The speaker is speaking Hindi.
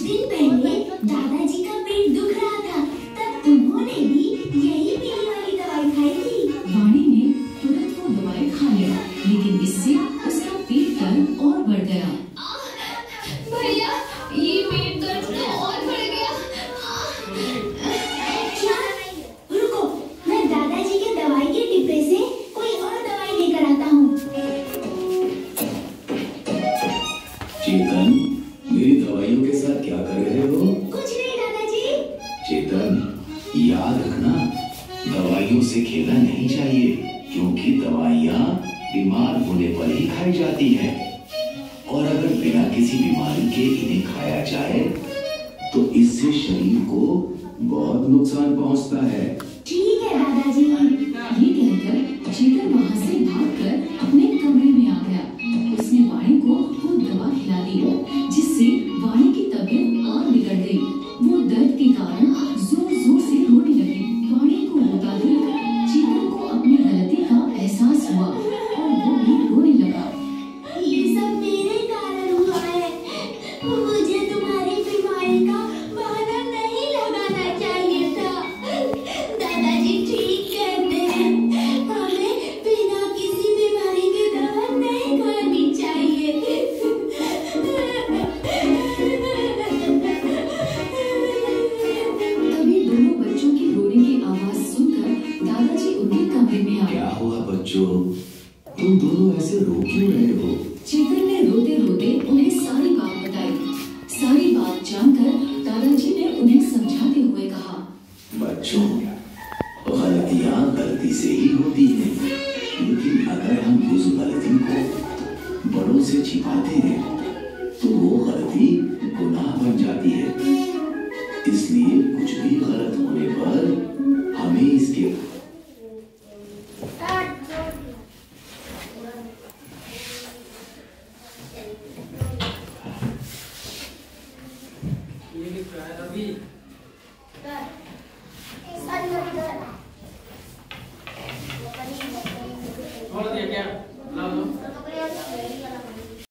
दिन पहले दादाजी का पेट दुख रहा था, तब उन्होंने भी यही पीली वाली दवाई खाई थी। वाणी ने तुरंत वो दवाई खा लिया, लेकिन इससे उसका पेट दर्द और बढ़ गया। भैया, ये पेट दर्द तो और बढ़ गया। क्या? रुको, मैं दादाजी के दवाई के डिब्बे से कोई और दवाई लेकर आता हूँ। चेतन, मेरी दवाइयों के साथ क्या कर रहे हो? कुछ नहीं दादाजी। चेतन, याद रखना, दवाइयों से खेलना नहीं चाहिए, क्योंकि दवाइयाँ बीमार होने पर ही खाई जाती हैं, और अगर बिना किसी बीमारी के इन्हें खाया जाए तो इससे शरीर को बहुत नुकसान पहुंचता है। ठीक है दादाजी। ये कहकर चेतन वहाँ से भागकर अपने कमरे में आ गया। उसने वाणी को वो दवा खिला दी, जिससे वाणी की तबीयत और बिगड़ गई। वो दर्द के कारण जोर जोर से रोने लगी। वाणी को रोता देख चेतन को अपनी गलती का एहसास हुआ और वो भी रोने लगा। ये सब मेरे कारण हुआ है। मुझे तुम्हारी बीमारी का बहाना नहीं लगाना चाहिए था। दादाजी ठीक कहते हैं, हमें बिना किसी बीमारी के दवा नहीं खानी चाहिए। तभी दोनों बच्चों की रोने की आवाज सुनकर दादाजी उनके कमरे में आए। क्या हुआ बच्चों, तुम दोनों ऐसे रो क्यों रहे हो? चेतन ने रोते रोते उन्हें सारी बात बताई। सारी बात जानकर दादाजी ने उन्हें समझाते हुए कहा, बच्चों, गलतियाँ गलती से ही होती हैं, लेकिन अगर हम उस गलती को बड़ों से छिपाते हैं तो वो गलती गुनाह बन जाती है। इसलिए कुछ भी गलत होने पर हमें इसके छोड़ दिया क्या?